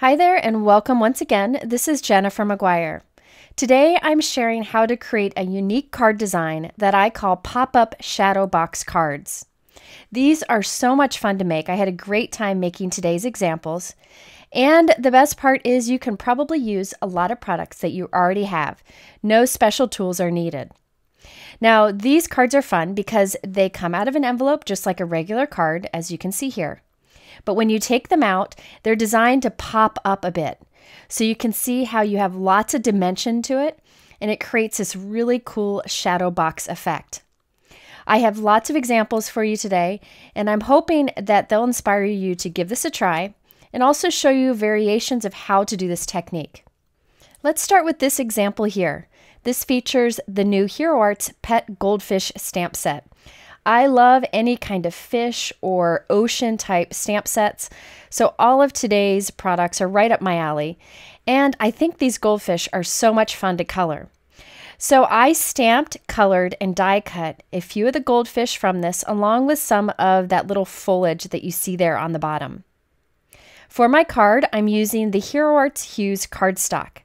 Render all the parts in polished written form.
Hi there and welcome once again. This is Gina from McGuire. Today I'm sharing how to create a unique card design that I call pop-up shadow box cards. These are so much fun to make. I had a great time making today's examples. And the best part is you can probably use a lot of products that you already have. No special tools are needed. Now these cards are fun because they come out of an envelope just like a regular card, as you can see here. But when you take them out, they're designed to pop up a bit. So you can see how you have lots of dimension to it, and it creates this really cool shadow box effect. I have lots of examples for you today, and I'm hoping that they'll inspire you to give this a try and also show you variations of how to do this technique. Let's start with this example here. This features the new Hero Arts Pet Goldfish stamp set. I love any kind of fish or ocean type stamp sets, so all of today's products are right up my alley, and I think these goldfish are so much fun to color. So I stamped, colored, and die cut a few of the goldfish from this along with some of that little foliage that you see there on the bottom. For my card, I'm using the Hero Arts Hues cardstock.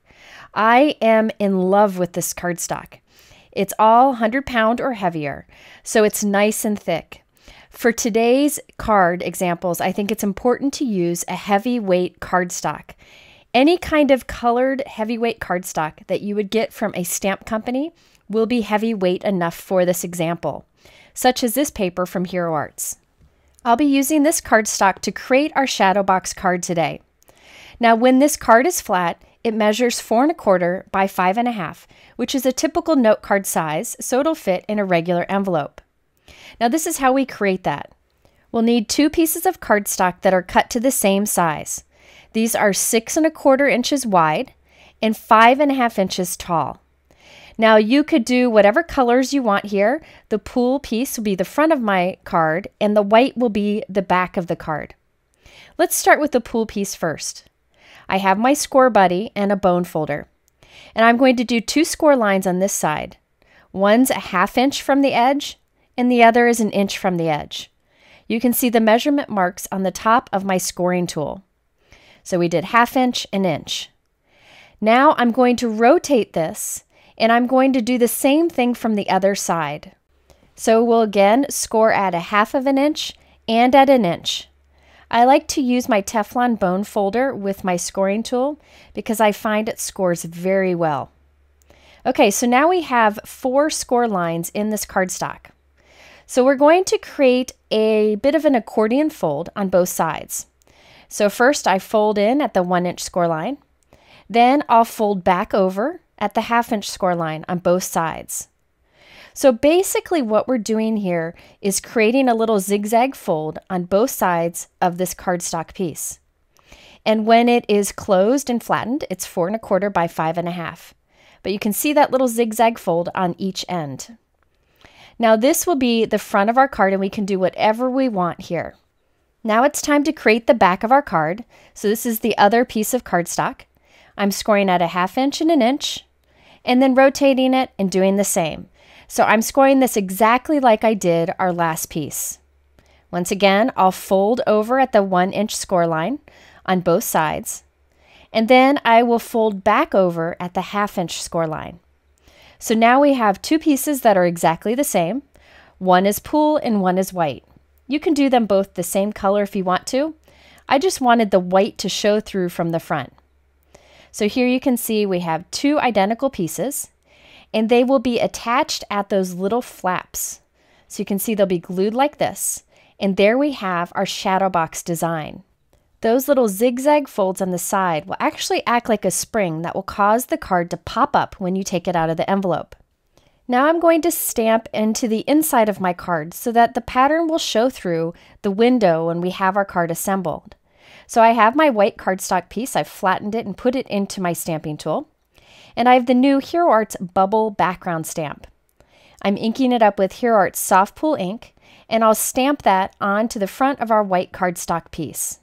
I am in love with this cardstock. It's all 100-pound or heavier, so it's nice and thick. For today's card examples, I think it's important to use a heavyweight cardstock. Any kind of colored heavyweight cardstock that you would get from a stamp company will be heavyweight enough for this example, such as this paper from Hero Arts. I'll be using this cardstock to create our shadow box card today. Now, when this card is flat, it measures 4 1/4 by 5 1/2, which is a typical note card size, so it'll fit in a regular envelope. Now this is how we create that. We'll need 2 pieces of cardstock that are cut to the same size. These are 6 1/4 inches wide and 5 1/2 inches tall. Now you could do whatever colors you want here. The pool piece will be the front of my card and the white will be the back of the card. Let's start with the pool piece first. I have my Scor-Buddy and a bone folder. And I'm going to do 2 score lines on this side. One's a 1/2 inch from the edge, and the other is 1 inch from the edge. You can see the measurement marks on the top of my scoring tool. So we did 1/2 inch, 1 inch. Now I'm going to rotate this, and I'm going to do the same thing from the other side. So we'll again score at a 1/2 inch and at 1 inch. I like to use my Teflon bone folder with my scoring tool because I find it scores very well. Okay, so now we have 4 score lines in this cardstock. So we're going to create a bit of an accordion fold on both sides. So first I fold in at the 1 inch score line. Then I'll fold back over at the 1/2 inch score line on both sides. So basically what we're doing here is creating a little zigzag fold on both sides of this cardstock piece. And when it is closed and flattened, it's 4 1/4 by 5 1/2. But you can see that little zigzag fold on each end. Now this will be the front of our card and we can do whatever we want here. Now it's time to create the back of our card. So this is the other piece of cardstock. I'm scoring at a 1/2 inch and 1 inch, and then rotating it and doing the same. So I'm scoring this exactly like I did our last piece. Once again, I'll fold over at the 1 inch score line on both sides, and then I will fold back over at the 1/2 inch score line. So now we have 2 pieces that are exactly the same. One is pool and one is white. You can do them both the same color if you want to. I just wanted the white to show through from the front. So here you can see we have 2 identical pieces, and they will be attached at those little flaps. So you can see they'll be glued like this, and there we have our shadow box design. Those little zigzag folds on the side will actually act like a spring that will cause the card to pop up when you take it out of the envelope. Now I'm going to stamp into the inside of my card so that the pattern will show through the window when we have our card assembled. So I have my white cardstock piece, I've flattened it and put it into my stamping tool. And I have the new Hero Arts Bubble Background Stamp. I'm inking it up with Hero Arts Soft Pool ink, and I'll stamp that onto the front of our white cardstock piece.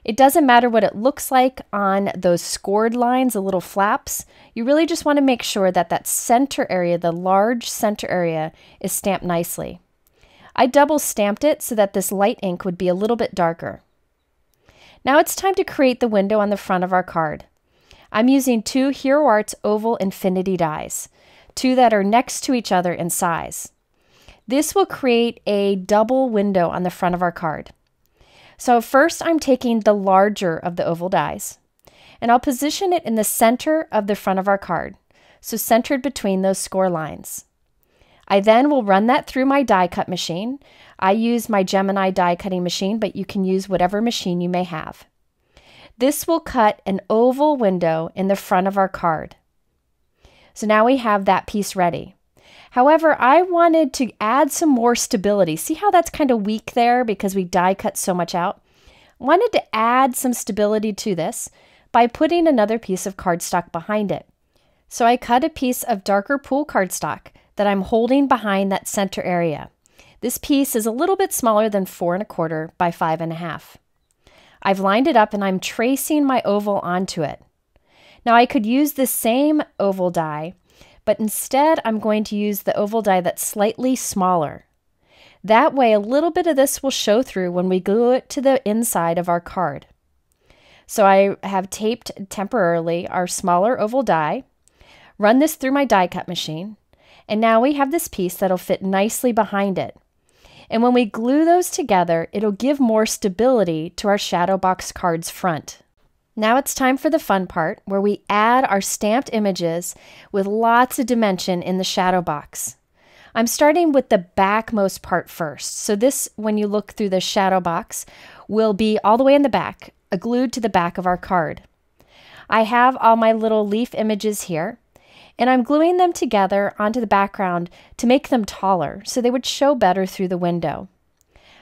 It doesn't matter what it looks like on those scored lines, the little flaps. You really just want to make sure that that center area, the large center area, is stamped nicely. I double stamped it so that this light ink would be a little bit darker. Now it's time to create the window on the front of our card. I'm using 2 Hero Arts Oval Infinity dies, 2 that are next to each other in size. This will create a double window on the front of our card. So first I'm taking the larger of the oval dies, and I'll position it in the center of the front of our card, so centered between those score lines. I then will run that through my die cut machine. I use my Gemini die cutting machine, but you can use whatever machine you may have. This will cut an oval window in the front of our card. So now we have that piece ready. However, I wanted to add some more stability. See how that's kind of weak there because we die cut so much out? I wanted to add some stability to this by putting another piece of cardstock behind it. So I cut a piece of darker pool cardstock that I'm holding behind that center area. This piece is a little bit smaller than 4 1/4 by 5 1/2. I've lined it up and I'm tracing my oval onto it. Now I could use the same oval die, but instead I'm going to use the oval die that's slightly smaller. That way a little bit of this will show through when we glue it to the inside of our card. So I have taped temporarily our smaller oval die, run this through my die cut machine, and now we have this piece that'll fit nicely behind it. And when we glue those together, it'll give more stability to our shadow box card's front. Now it's time for the fun part where we add our stamped images with lots of dimension in the shadow box. I'm starting with the backmost part first. So this, when you look through the shadow box, will be all the way in the back, glued to the back of our card. I have all my little leaf images here, and I'm gluing them together onto the background to make them taller so they would show better through the window.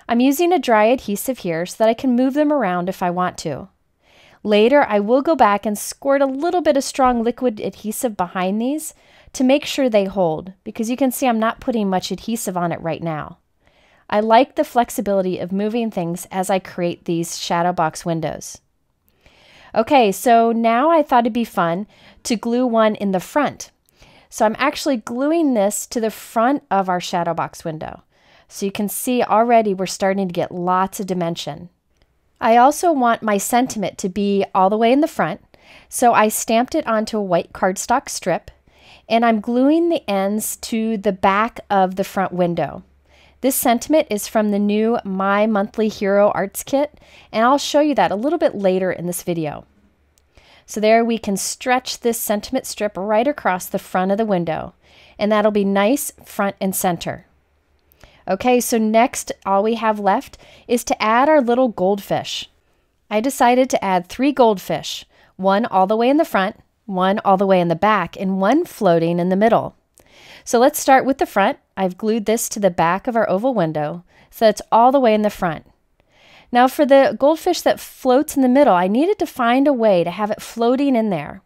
I'm using a dry adhesive here so that I can move them around if I want to. Later, I will go back and squirt a little bit of strong liquid adhesive behind these to make sure they hold, because you can see I'm not putting much adhesive on it right now. I like the flexibility of moving things as I create these shadow box windows. Okay, so now I thought it'd be fun to glue one in the front. So I'm actually gluing this to the front of our shadow box window. So you can see already we're starting to get lots of dimension. I also want my sentiment to be all the way in the front, so I stamped it onto a white cardstock strip, and I'm gluing the ends to the back of the front window. This sentiment is from the new My Monthly Hero Arts Kit, and I'll show you that a little bit later in this video. So there we can stretch this sentiment strip right across the front of the window, and that'll be nice front and center. Okay, so next all we have left is to add our little goldfish. I decided to add 3 goldfish, one all the way in the front, one all the way in the back, and one floating in the middle. So let's start with the front. I've glued this to the back of our oval window, so it's all the way in the front. Now for the goldfish that floats in the middle, I needed to find a way to have it floating in there.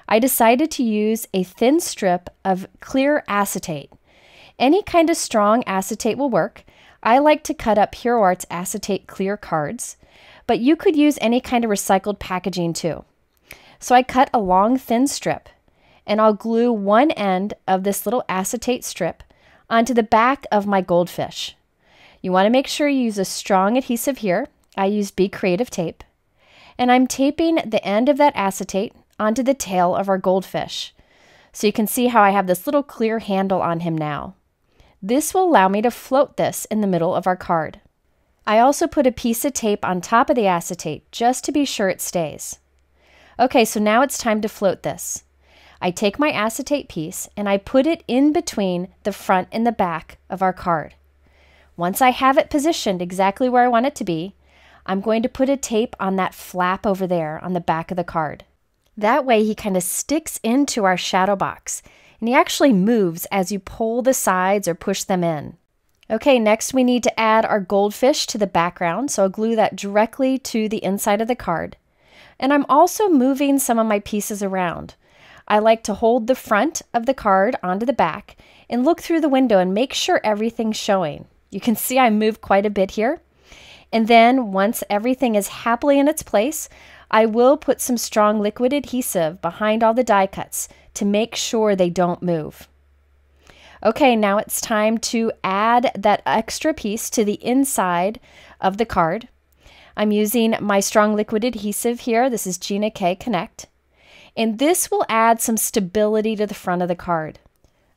I decided to use a thin strip of clear acetate. Any kind of strong acetate will work. I like to cut up Hero Arts acetate clear cards, but you could use any kind of recycled packaging too. So I cut a long thin strip, and I'll glue one end of this little acetate strip onto the back of my goldfish. You want to make sure you use a strong adhesive here. I use Be Creative tape, and I'm taping the end of that acetate onto the tail of our goldfish. So you can see how I have this little clear handle on him now. This will allow me to float this in the middle of our card. I also put a piece of tape on top of the acetate just to be sure it stays. Okay, so now it's time to float this. I take my acetate piece and I put it in between the front and the back of our card. Once I have it positioned exactly where I want it to be, I'm going to put a tape on that flap over there on the back of the card. That way he kind of sticks into our shadow box, and he actually moves as you pull the sides or push them in. Okay, next we need to add our goldfish to the background, so I'll glue that directly to the inside of the card. And I'm also moving some of my pieces around. I like to hold the front of the card onto the back and look through the window and make sure everything's showing. You can see I moved quite a bit here. And then once everything is happily in its place, I will put some strong liquid adhesive behind all the die cuts to make sure they don't move. Okay, now it's time to add that extra piece to the inside of the card. I'm using my strong liquid adhesive here. This is Gina K Connect. And this will add some stability to the front of the card.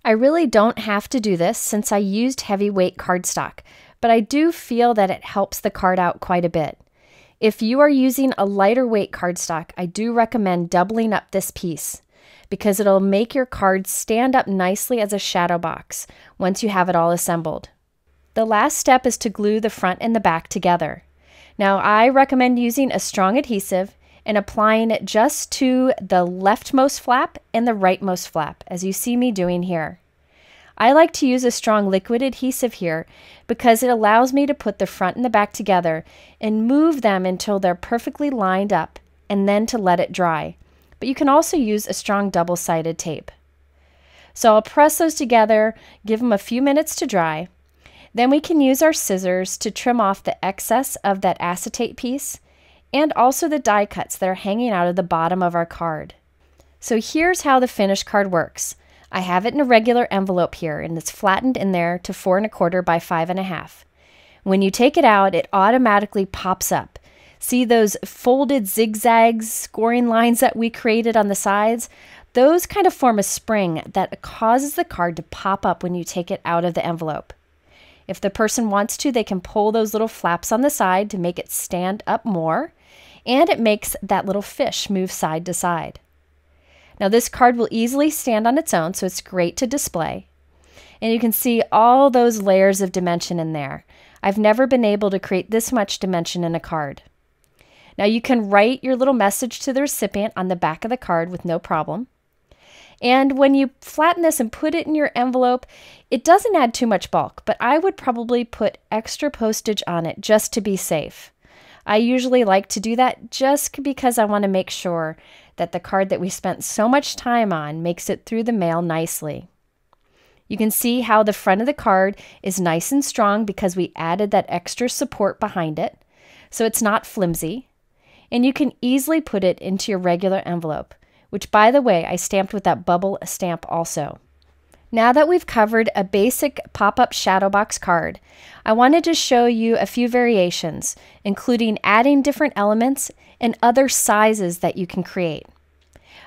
I really don't have to do this since I used heavyweight cardstock, but I do feel that it helps the card out quite a bit. If you are using a lighter weight cardstock, I do recommend doubling up this piece because it'll make your card stand up nicely as a shadow box once you have it all assembled. The last step is to glue the front and the back together. Now, I recommend using a strong adhesive and applying it just to the leftmost flap and the rightmost flap, as you see me doing here. I like to use a strong liquid adhesive here because it allows me to put the front and the back together and move them until they're perfectly lined up and then to let it dry. But you can also use a strong double-sided tape. So I'll press those together, give them a few minutes to dry. Then we can use our scissors to trim off the excess of that acetate piece and also the die cuts that are hanging out of the bottom of our card. So here's how the finished card works. I have it in a regular envelope here, and it's flattened in there to 4 1/4 by 5 1/2. When you take it out, it automatically pops up. See those folded zigzags, scoring lines that we created on the sides? Those kind of form a spring that causes the card to pop up when you take it out of the envelope. If the person wants to, they can pull those little flaps on the side to make it stand up more, and it makes that little fish move side to side. Now this card will easily stand on its own, so it's great to display. And you can see all those layers of dimension in there. I've never been able to create this much dimension in a card. Now you can write your little message to the recipient on the back of the card with no problem. And when you flatten this and put it in your envelope, it doesn't add too much bulk, but I would probably put extra postage on it just to be safe. I usually like to do that just because I want to make sure that the card that we spent so much time on makes it through the mail nicely. You can see how the front of the card is nice and strong because we added that extra support behind it, so it's not flimsy. And you can easily put it into your regular envelope, which, by the way, I stamped with that bubble stamp also. Now that we've covered a basic pop-up shadow box card, I wanted to show you a few variations, including adding different elements and other sizes that you can create.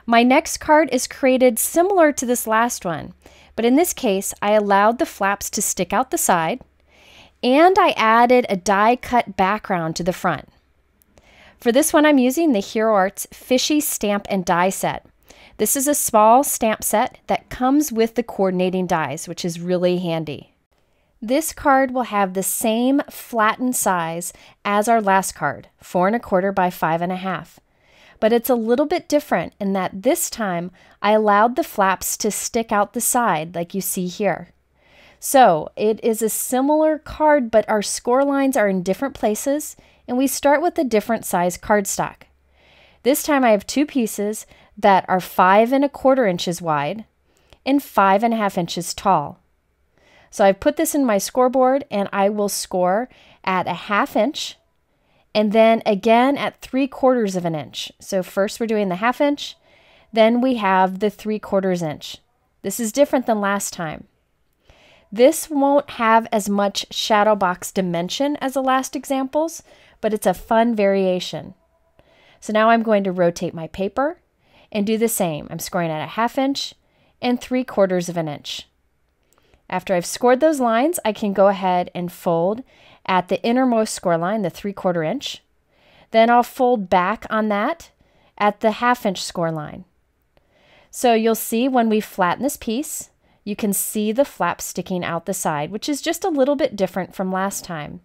My next card is created similar to this last one, but in this case, I allowed the flaps to stick out the side, and I added a die-cut background to the front. For this one, I'm using the Hero Arts Fishy Stamp and Die Set. This is a small stamp set that comes with the coordinating dies, which is really handy. This card will have the same flattened size as our last card, 4 1/4 by 5 1/2. But it's a little bit different in that this time I allowed the flaps to stick out the side like you see here. So it is a similar card, but our score lines are in different places, and we start with a different size cardstock. This time I have two pieces that are 5 1/4 inches wide and 5 1/2 inches tall. So I've put this in my scoreboard, and I will score at a 1/2 inch and then again at 3/4 of an inch. So first we're doing the 1/2 inch, then we have the 3/4 inch. This is different than last time. This won't have as much shadow box dimension as the last examples, but it's a fun variation. So now I'm going to rotate my paper and do the same. I'm scoring at a 1/2 inch and 3/4 of an inch. After I've scored those lines, I can go ahead and fold at the innermost score line, the 3/4 inch. Then I'll fold back on that at the 1/2 inch score line. So you'll see when we flatten this piece, you can see the flap sticking out the side, which is just a little bit different from last time.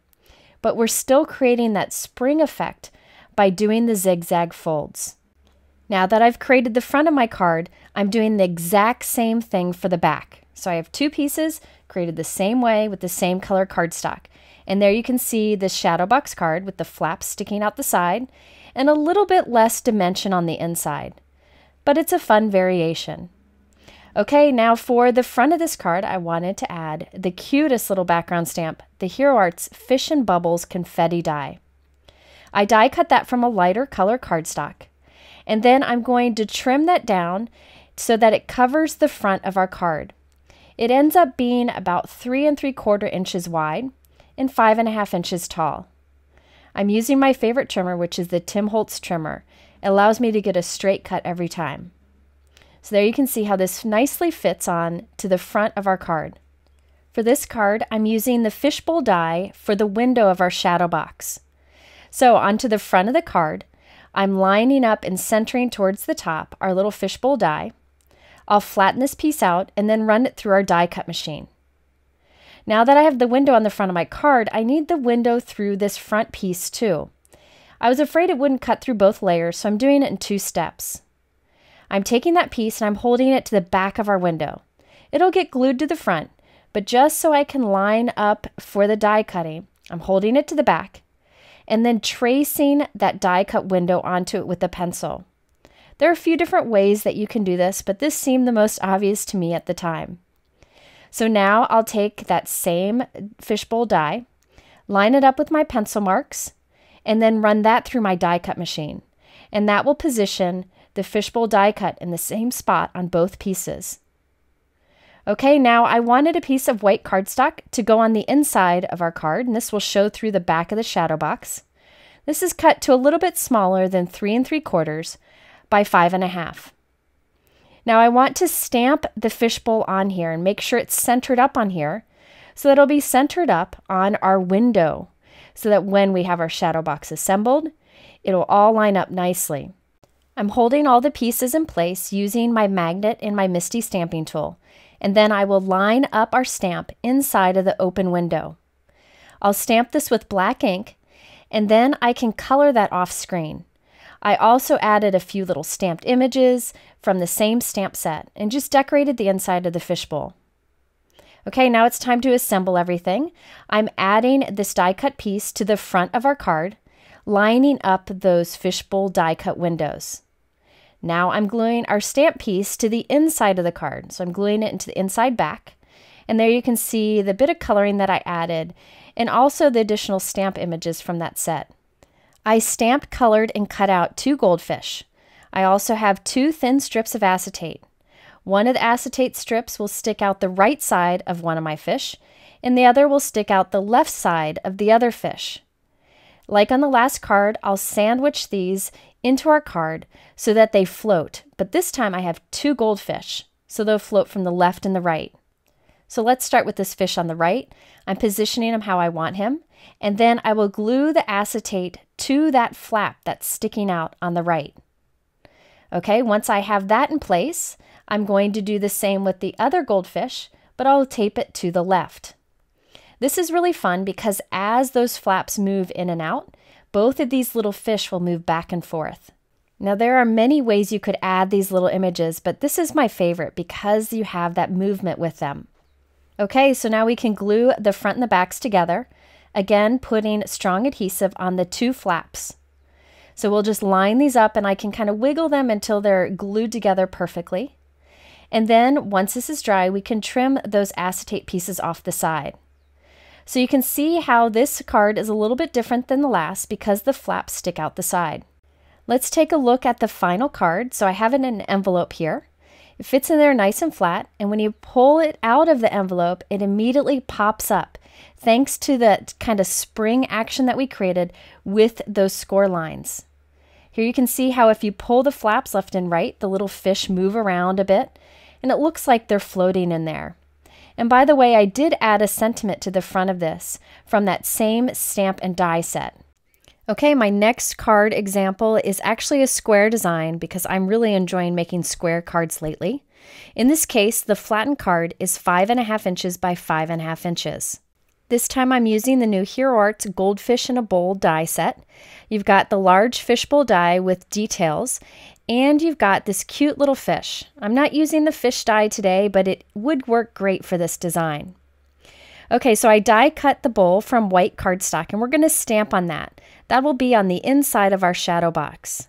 But we're still creating that spring effect by doing the zigzag folds. Now that I've created the front of my card, I'm doing the exact same thing for the back. So I have two pieces created the same way with the same color cardstock. And there you can see the shadow box card with the flaps sticking out the side and a little bit less dimension on the inside. But it's a fun variation. Okay, now for the front of this card, I wanted to add the cutest little background stamp, the Hero Arts Fish and Bubbles Confetti die. I die cut that from a lighter color cardstock. And then I'm going to trim that down so that it covers the front of our card. It ends up being about 3 3/4 inches wide and 5 1/2 inches tall. I'm using my favorite trimmer, which is the Holtz Trimmer. It allows me to get a straight cut every time. So there you can see how this nicely fits on to the front of our card. For this card, I'm using the fishbowl die for the window of our shadow box. So onto the front of the card, I'm lining up and centering towards the top our little fishbowl die. I'll flatten this piece out and then run it through our die cut machine. Now that I have the window on the front of my card, I need the window through this front piece too. I was afraid it wouldn't cut through both layers, so I'm doing it in 2 steps. I'm taking that piece and I'm holding it to the back of our window. It'll get glued to the front, but just so I can line up for the die cutting, I'm holding it to the back and then tracing that die cut window onto it with a pencil. There are a few different ways that you can do this, but this seemed the most obvious to me at the time. So now I'll take that same fishbowl die, line it up with my pencil marks, and then run that through my die cut machine. And that will position the fishbowl die cut in the same spot on both pieces. Okay, now I wanted a piece of white cardstock to go on the inside of our card, and this will show through the back of the shadow box. This is cut to a little bit smaller than 3 3/4 by 5 1/2. Now I want to stamp the fishbowl on here and make sure it's centered up on here so that it'll be centered up on our window so that when we have our shadow box assembled, it'll all line up nicely. I'm holding all the pieces in place using my magnet and my MISTI stamping tool, and then I will line up our stamp inside of the open window. I'll stamp this with black ink, and then I can color that off screen. I also added a few little stamped images from the same stamp set and just decorated the inside of the fishbowl. Okay, now it's time to assemble everything. I'm adding this die cut piece to the front of our card, lining up those fishbowl die cut windows. Now I'm gluing our stamp piece to the inside of the card. So I'm gluing it into the inside back. And there you can see the bit of coloring that I added and also the additional stamp images from that set. I stamped, colored, and cut out 2 goldfish. I also have 2 thin strips of acetate. One of the acetate strips will stick out the right side of one of my fish, and the other will stick out the left side of the other fish. Like on the last card, I'll sandwich these into our card so that they float, but this time I have 2 goldfish, so they'll float from the left and the right. So let's start with this fish on the right. I'm positioning him how I want him, and then I will glue the acetate to that flap that's sticking out on the right. Okay, once I have that in place, I'm going to do the same with the other goldfish, but I'll tape it to the left. This is really fun because as those flaps move in and out, both of these little fish will move back and forth. Now there are many ways you could add these little images, but this is my favorite because you have that movement with them. Okay, so now we can glue the front and the backs together, again putting strong adhesive on the 2 flaps. So we'll just line these up and I can kind of wiggle them until they're glued together perfectly. And then once this is dry, we can trim those acetate pieces off the side. So you can see how this card is a little bit different than the last because the flaps stick out the side. Let's take a look at the final card. So I have it in an envelope here. It fits in there nice and flat, and when you pull it out of the envelope, it immediately pops up thanks to the kind of spring action that we created with those score lines. Here you can see how if you pull the flaps left and right, the little fish move around a bit, and it looks like they're floating in there. And by the way, I did add a sentiment to the front of this from that same stamp and die set. Okay, my next card example is actually a square design because I'm really enjoying making square cards lately. In this case, the flattened card is 5 1/2 inches by 5 1/2 inches. This time I'm using the new Hero Arts Goldfish in a Bowl die set. You've got the large fishbowl die with details, and you've got this cute little fish. I'm not using the fish die today, but it would work great for this design. Okay, so I die cut the bowl from white cardstock, and we're going to stamp on that. That will be on the inside of our shadow box.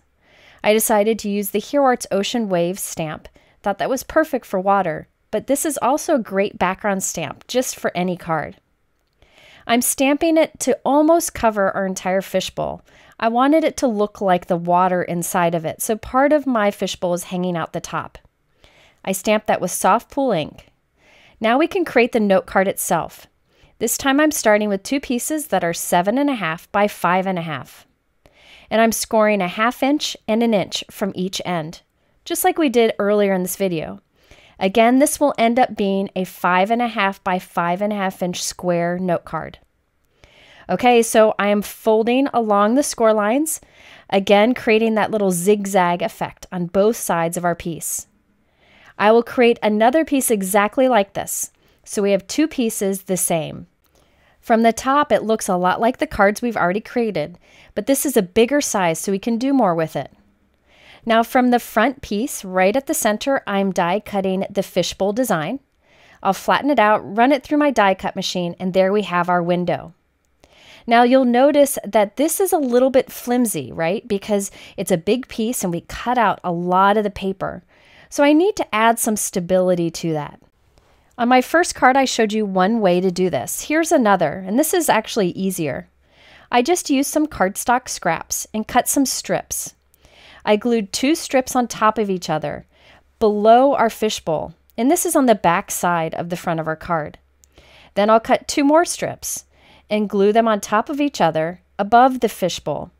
I decided to use the Hero Arts Ocean Waves stamp. Thought that was perfect for water, but this is also a great background stamp, just for any card. I'm stamping it to almost cover our entire fishbowl. I wanted it to look like the water inside of it, so part of my fishbowl is hanging out the top. I stamped that with soft pool ink. Now we can create the note card itself. This time I'm starting with 2 pieces that are 7.5 by 5.5. And I'm scoring a 1/2 inch and 1 inch from each end, just like we did earlier in this video. Again, this will end up being a 5.5 by 5.5 inch square note card. Okay, so I am folding along the score lines, again creating that little zigzag effect on both sides of our piece. I will create another piece exactly like this, so we have 2 pieces the same. From the top, it looks a lot like the cards we've already created, but this is a bigger size so we can do more with it. Now from the front piece, right at the center, I'm die cutting the fishbowl design. I'll flatten it out, run it through my die cut machine, and there we have our window. Now you'll notice that this is a little bit flimsy, right? Because it's a big piece and we cut out a lot of the paper. So I need to add some stability to that. On my first card, I showed you one way to do this. Here's another, and this is actually easier. I just used some cardstock scraps and cut some strips. I glued 2 strips on top of each other below our fishbowl, and this is on the back side of the front of our card. Then I'll cut 2 more strips and glue them on top of each other above the fishbowl.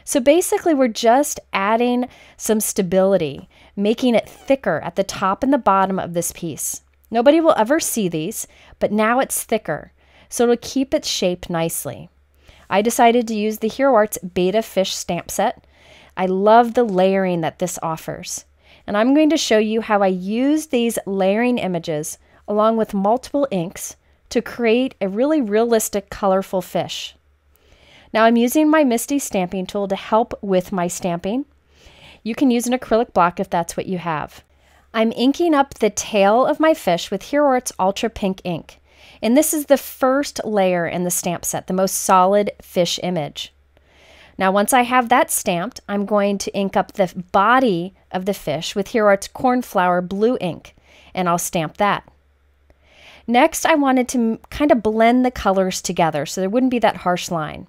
So basically we're just adding some stability, making it thicker at the top and the bottom of this piece. Nobody will ever see these, but now it's thicker, so it'll keep its shape nicely. I decided to use the Hero Arts Betta Fish stamp set. I love the layering that this offers. And I'm going to show you how I use these layering images along with multiple inks to create a really realistic, colorful fish. Now I'm using my MISTI stamping tool to help with my stamping. You can use an acrylic block if that's what you have. I'm inking up the tail of my fish with Hero Arts Ultra Pink ink. And this is the first layer in the stamp set, the most solid fish image. Now once I have that stamped, I'm going to ink up the body of the fish with Hero Arts Cornflower blue ink, and I'll stamp that. Next, I wanted to kind of blend the colors together so there wouldn't be that harsh line.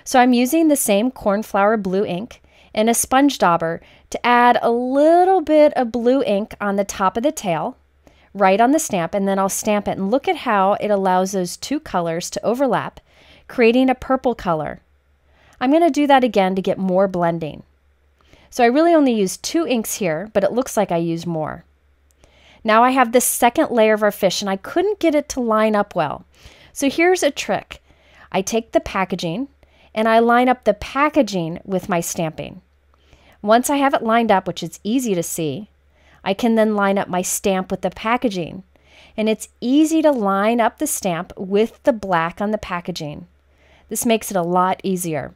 So I'm using the same Cornflower blue ink and a sponge dauber to add a little bit of blue ink on the top of the tail, right on the stamp, and then I'll stamp it. And look at how it allows those 2 colors to overlap, creating a purple color. I'm going to do that again to get more blending. So I really only used 2 inks here, but it looks like I used more. Now I have this second layer of our fish and I couldn't get it to line up well. So here's a trick. I take the packaging and I line up the packaging with my stamping. Once I have it lined up, which is easy to see, I can then line up my stamp with the packaging. And it's easy to line up the stamp with the black on the packaging. This makes it a lot easier.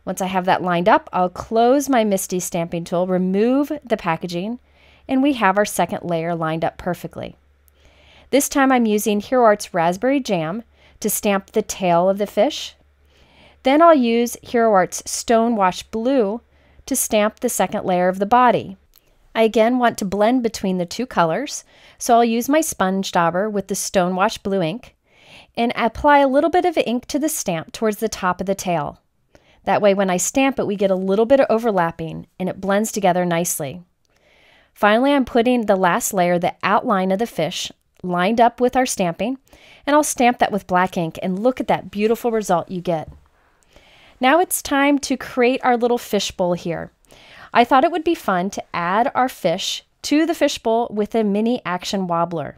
Once I have that lined up, I'll close my MISTI stamping tool, remove the packaging, and we have our second layer lined up perfectly. This time I'm using Hero Arts Raspberry Jam to stamp the tail of the fish. Then I'll use Hero Arts Stone Wash Blue to stamp the second layer of the body. I again want to blend between the 2 colors, so I'll use my sponge dauber with the Stone Wash Blue ink and apply a little bit of ink to the stamp towards the top of the tail. That way when I stamp it, we get a little bit of overlapping and it blends together nicely. Finally, I'm putting the last layer, the outline of the fish, lined up with our stamping, and I'll stamp that with black ink, and look at that beautiful result you get. Now it's time to create our little fishbowl here. I thought it would be fun to add our fish to the fishbowl with a mini action wobbler.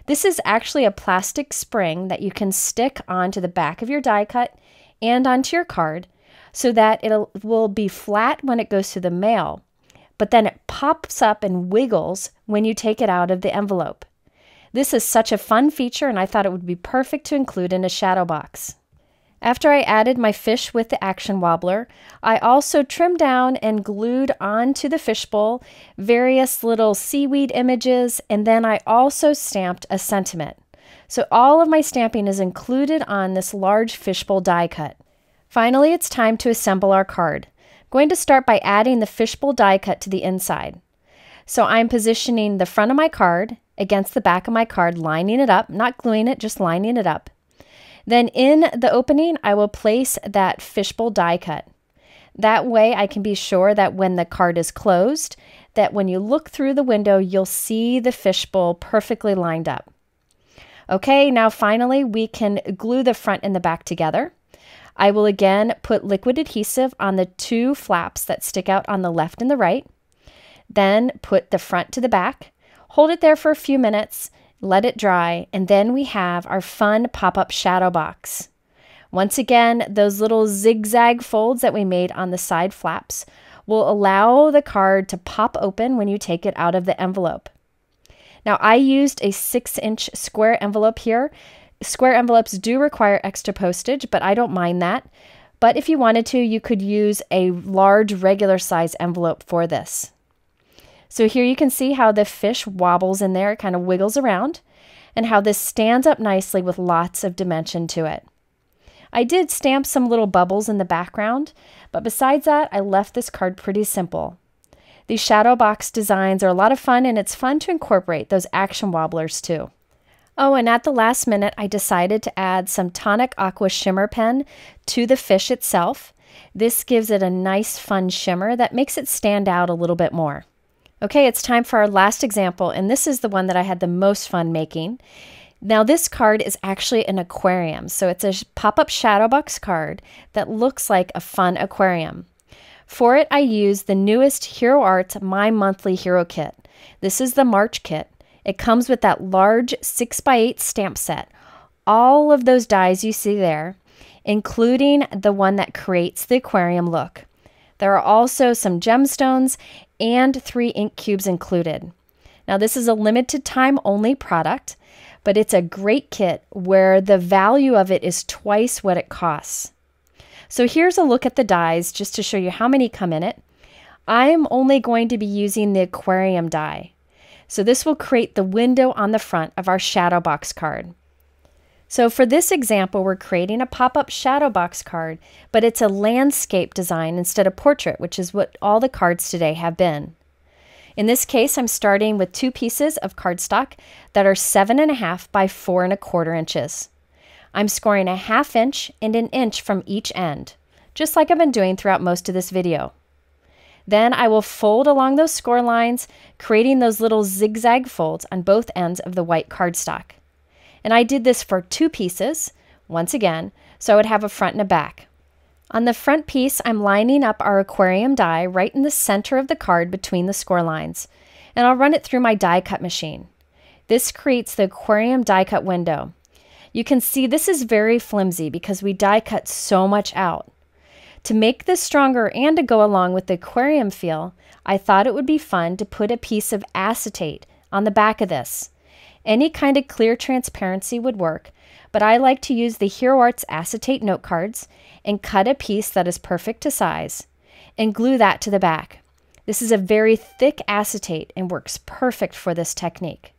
This is actually a plastic spring that you can stick onto the back of your die cut and onto your card so that it will be flat when it goes to the mail, but then it pops up and wiggles when you take it out of the envelope. This is such a fun feature, and I thought it would be perfect to include in a shadow box. After I added my fish with the action wobbler, I also trimmed down and glued onto the fishbowl various little seaweed images, and then I also stamped a sentiment. So all of my stamping is included on this large fishbowl die cut. Finally, it's time to assemble our card. I'm going to start by adding the fishbowl die cut to the inside. So I'm positioning the front of my card against the back of my card, lining it up, not gluing it, just lining it up. Then in the opening, I will place that fishbowl die cut. That way I can be sure that when the card is closed, that when you look through the window, you'll see the fishbowl perfectly lined up. Okay, now finally we can glue the front and the back together. I will again put liquid adhesive on the two flaps that stick out on the left and the right. Then put the front to the back, hold it there for a few minutes, let it dry, and then we have our fun pop-up shadow box. Once again, those little zigzag folds that we made on the side flaps will allow the card to pop open when you take it out of the envelope. Now I used a 6-inch square envelope here. Square envelopes do require extra postage, but I don't mind that. But if you wanted to, you could use a large regular size envelope for this. So here you can see how the fish wobbles in there, it kind of wiggles around, and how this stands up nicely with lots of dimension to it. I did stamp some little bubbles in the background, but besides that, I left this card pretty simple. These shadow box designs are a lot of fun, and it's fun to incorporate those action wobblers too. Oh, and at the last minute, I decided to add some Tonic Aqua Shimmer pen to the fish itself. This gives it a nice fun shimmer that makes it stand out a little bit more. Okay, it's time for our last example, and this is the one that I had the most fun making. Now this card is actually an aquarium, so it's a pop-up shadow box card that looks like a fun aquarium. For it, I used the newest Hero Art My Monthly Hero Kit. This is the March kit. It comes with that large 6x8 stamp set. All of those dies you see there, including the one that creates the aquarium look. There are also some gemstones and 3 ink cubes included. Now this is a limited time only product, but it's a great kit where the value of it is twice what it costs. So here's a look at the dies just to show you how many come in it. I'm only going to be using the aquarium die. So this will create the window on the front of our shadow box card. So for this example, we're creating a pop-up shadow box card, but it's a landscape design instead of portrait, which is what all the cards today have been. In this case, I'm starting with 2 pieces of cardstock that are 7.5 by 4.25 inches. I'm scoring a 1/2 inch and 1 inch from each end, just like I've been doing throughout most of this video. Then I will fold along those score lines, creating those little zigzag folds on both ends of the white cardstock. And I did this for 2 pieces, once again, so I would have a front and a back. On the front piece, I'm lining up our aquarium die right in the center of the card between the score lines, and I'll run it through my die cut machine. This creates the aquarium die cut window. You can see this is very flimsy because we die cut so much out. To make this stronger and to go along with the aquarium feel, I thought it would be fun to put a piece of acetate on the back of this. Any kind of clear transparency would work, but I like to use the Hero Arts acetate note cards and cut a piece that is perfect to size and glue that to the back. This is a very thick acetate and works perfect for this technique.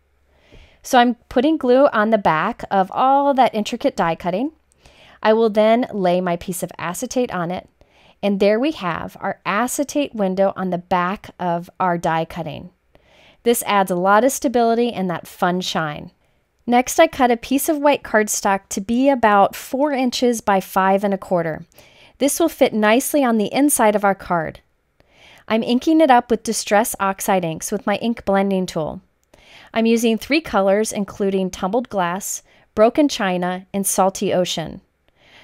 So I'm putting glue on the back of all that intricate die cutting. I will then lay my piece of acetate on it, and there we have our acetate window on the back of our die cutting. This adds a lot of stability and that fun shine. Next, I cut a piece of white cardstock to be about 4 inches by 5.25. This will fit nicely on the inside of our card. I'm inking it up with Distress Oxide inks with my ink blending tool. I'm using 3 colors, including Tumbled Glass, Broken China, and Salty Ocean.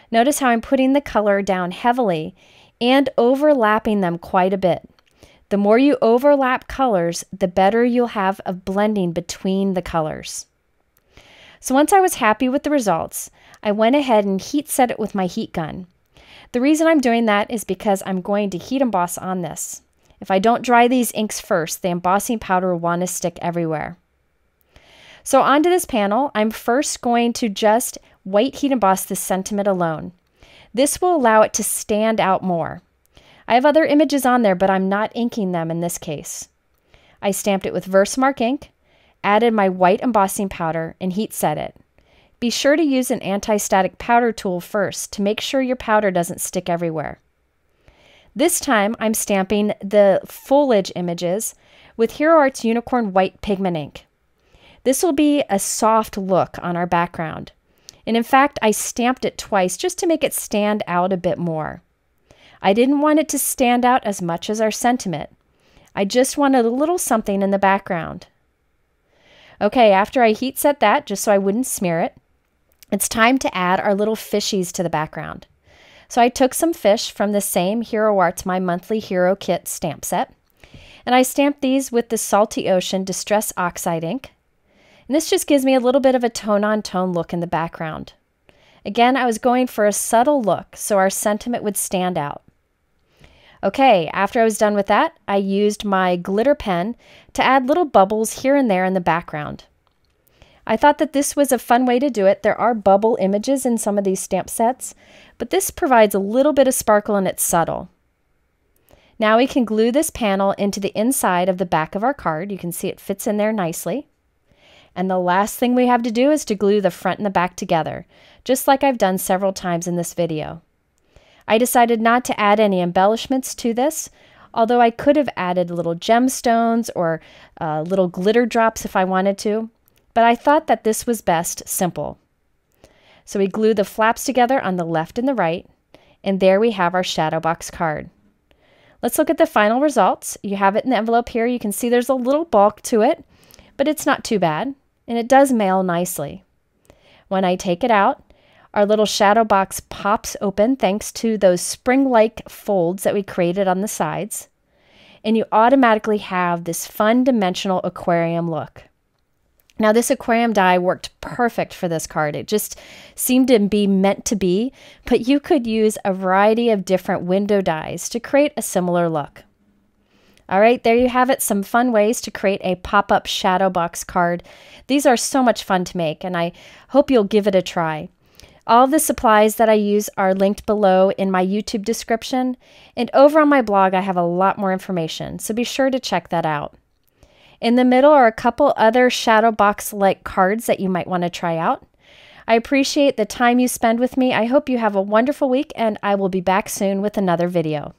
Notice how I'm putting the color down heavily and overlapping them quite a bit. The more you overlap colors, the better you'll have of blending between the colors. So once I was happy with the results, I went ahead and heat set it with my heat gun. The reason I'm doing that is because I'm going to heat emboss on this. If I don't dry these inks first, the embossing powder will want to stick everywhere. So onto this panel, I'm first going to just white heat emboss this sentiment alone. This will allow it to stand out more. I have other images on there, but I'm not inking them in this case. I stamped it with VersaMark ink, added my white embossing powder, and heat set it. Be sure to use an anti-static powder tool first to make sure your powder doesn't stick everywhere. This time I'm stamping the foliage images with Hero Arts Unicorn White Pigment ink. This will be a soft look on our background. And in fact, I stamped it twice just to make it stand out a bit more. I didn't want it to stand out as much as our sentiment. I just wanted a little something in the background. Okay, after I heat set that, just so I wouldn't smear it, it's time to add our little fishies to the background. So I took some fish from the same Hero Arts My Monthly Hero Kit stamp set, and I stamped these with the Salty Ocean Distress Oxide ink. And this just gives me a little bit of a tone-on-tone look in the background. Again, I was going for a subtle look so our sentiment would stand out. Okay, after I was done with that, I used my glitter pen to add little bubbles here and there in the background. I thought that this was a fun way to do it. There are bubble images in some of these stamp sets, but this provides a little bit of sparkle and it's subtle. Now we can glue this panel into the inside of the back of our card. You can see it fits in there nicely. And the last thing we have to do is to glue the front and the back together, just like I've done several times in this video. I decided not to add any embellishments to this, although I could have added little gemstones or little glitter drops if I wanted to, but I thought that this was best simple. So we glue the flaps together on the left and the right, and there we have our shadow box card. Let's look at the final results. You have it in the envelope here. You can see there's a little bulk to it, but it's not too bad, and it does mail nicely. When I take it out, our little shadow box pops open thanks to those spring-like folds that we created on the sides, and you automatically have this fun dimensional aquarium look. Now this aquarium die worked perfect for this card. It just seemed to be meant to be, but you could use a variety of different window dies to create a similar look. All right, there you have it, some fun ways to create a pop-up shadow box card. These are so much fun to make, and I hope you'll give it a try. All of the supplies that I use are linked below in my YouTube description, and over on my blog I have a lot more information, so be sure to check that out. In the middle are a couple other shadow box-like cards that you might want to try out. I appreciate the time you spend with me. I hope you have a wonderful week, and I will be back soon with another video.